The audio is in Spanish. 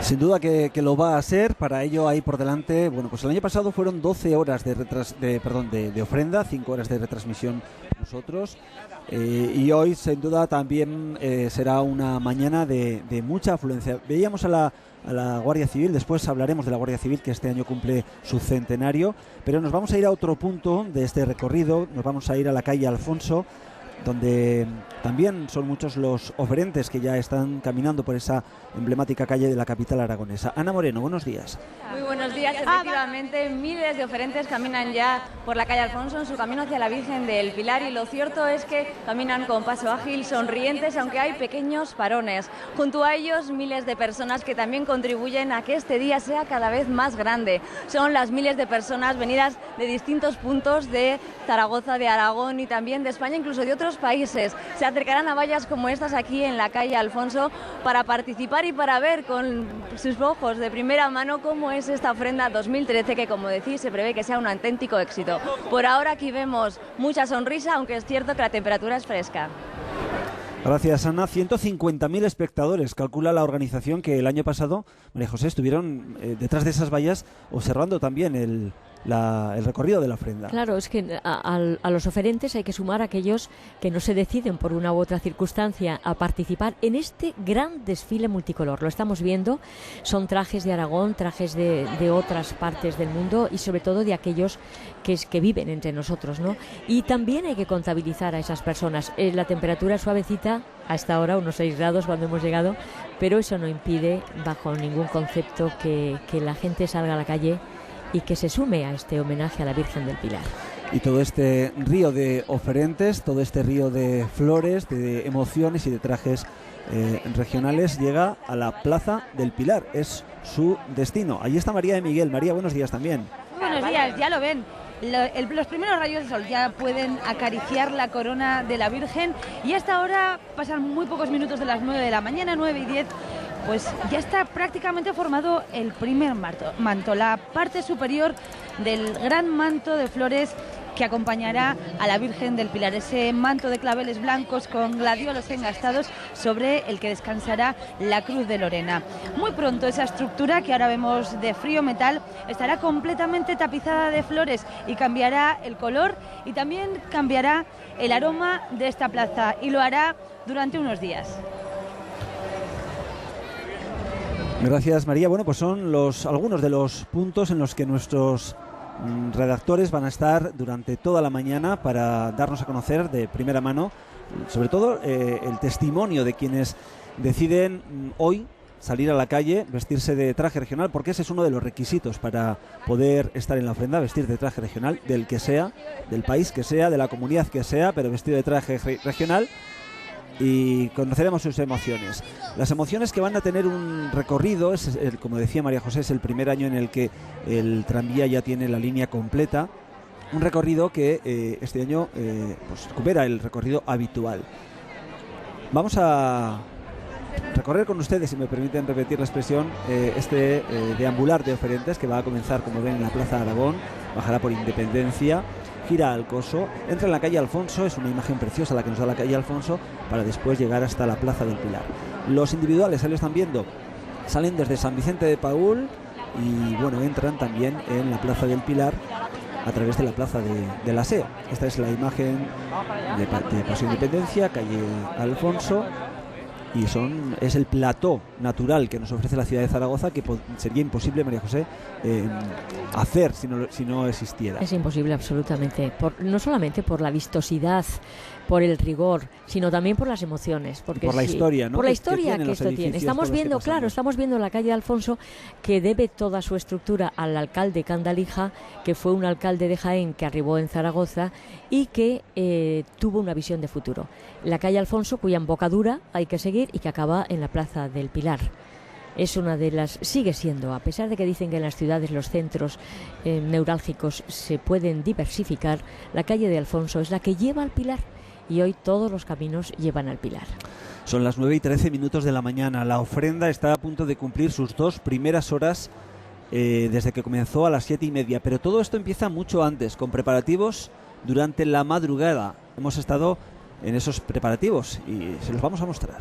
Sin duda que lo va a ser. Para ello hay por delante, bueno, pues el año pasado fueron 12 horas de ofrenda, 5 horas de retransmisión nosotros, y hoy sin duda también será una mañana de mucha afluencia. Veíamos a la Guardia Civil, después hablaremos de la Guardia Civil, que este año cumple su centenario, pero nos vamos a ir a otro punto de este recorrido. Nos vamos a ir a la calle Alfonso, donde también son muchos los oferentes que ya están caminando por esa emblemática calle de la capital aragonesa. Ana Moreno, buenos días. Muy buenos días. Efectivamente, miles de oferentes caminan ya por la calle Alfonso en su camino hacia la Virgen del Pilar, y lo cierto es que caminan con paso ágil, sonrientes, aunque hay pequeños parones. Junto a ellos, miles de personas que también contribuyen a que este día sea cada vez más grande. Son las miles de personas venidas de distintos puntos de Zaragoza, de Aragón y también de España, incluso de otros países. Se acercarán a vallas como estas aquí en la calle Alfonso para participar y para ver con sus ojos de primera mano cómo es esta ofrenda 2013, que, como decís, se prevé que sea un auténtico éxito. Por ahora aquí vemos mucha sonrisa, aunque es cierto que la temperatura es fresca. Gracias, Ana. 150.000 espectadores calcula la organización, que el año pasado, María José, estuvieron detrás de esas vallas observando también el recorrido de la ofrenda. Claro, es que a los oferentes hay que sumar a aquellos que no se deciden por una u otra circunstancia a participar en este gran desfile multicolor. Lo estamos viendo, son trajes de Aragón, trajes de otras partes del mundo y sobre todo de aquellos que viven entre nosotros, ¿no? Y también hay que contabilizar a esas personas. La temperatura es suavecita, hasta ahora unos 6 grados cuando hemos llegado, pero eso no impide bajo ningún concepto que la gente salga a la calle y que se sume a este homenaje a la Virgen del Pilar. Y todo este río de oferentes, todo este río de flores, de emociones y de trajes regionales llega a la Plaza del Pilar. Es su destino. Allí está María de Miguel. María, buenos días también. Buenos días, ya lo ven. Los primeros rayos del sol ya pueden acariciar la corona de la Virgen, y hasta ahora pasan muy pocos minutos de las 9 de la mañana, 9 y 10. Pues ya está prácticamente formado el primer manto, la parte superior del gran manto de flores que acompañará a la Virgen del Pilar, ese manto de claveles blancos con gladiolos engastados sobre el que descansará la Cruz de Lorena. Muy pronto esa estructura, que ahora vemos de frío metal, estará completamente tapizada de flores y cambiará el color y también cambiará el aroma de esta plaza, y lo hará durante unos días. Gracias, María. Bueno, pues son algunos de los puntos en los que nuestros redactores van a estar durante toda la mañana para darnos a conocer de primera mano, sobre todo el testimonio de quienes deciden hoy salir a la calle, vestirse de traje regional, porque ese es uno de los requisitos para poder estar en la ofrenda: vestir de traje regional, del que sea, del país que sea, de la comunidad que sea, pero vestido de traje regional. Y conoceremos sus emociones. Las emociones que van a tener un recorrido, como decía María José, es el primer año en el que el tranvía ya tiene la línea completa. Un recorrido que este año pues recupera el recorrido habitual. Vamos a recorrer con ustedes, si me permiten repetir la expresión, deambular de oferentes que va a comenzar, como ven, en la Plaza Aragón, bajará por Independencia, gira al Coso, entra en la calle Alfonso. Es una imagen preciosa la que nos da la calle Alfonso, para después llegar hasta la Plaza del Pilar. Los individuales, ahí lo están viendo, salen desde San Vicente de Paúl y bueno, entran también en la Plaza del Pilar a través de la Plaza del Aseo. Esta es la imagen de Paseo Independencia, calle Alfonso, y es el plató natural que nos ofrece la ciudad de Zaragoza, que sería imposible, María José, hacer si no existiera. Es imposible, absolutamente, no solamente por la vistosidad, por el rigor, sino también por las emociones, porque por la historia, ¿no? Por la historia que esto tiene. Estamos viendo la calle Alfonso, que debe toda su estructura al alcalde Candalija, que fue un alcalde de Jaén que arribó en Zaragoza y que tuvo una visión de futuro. La calle Alfonso, cuya embocadura hay que seguir y que acaba en la Plaza del Pilar. Es una de las, sigue siendo, a pesar de que dicen que en las ciudades los centros neurálgicos se pueden diversificar, la calle de Alfonso es la que lleva al Pilar, y hoy todos los caminos llevan al Pilar. Son las 9 y 13 minutos de la mañana. La ofrenda está a punto de cumplir sus 2 primeras horas desde que comenzó a las 7:30, pero todo esto empieza mucho antes, con preparativos durante la madrugada. Hemos estado en esos preparativos y se los vamos a mostrar.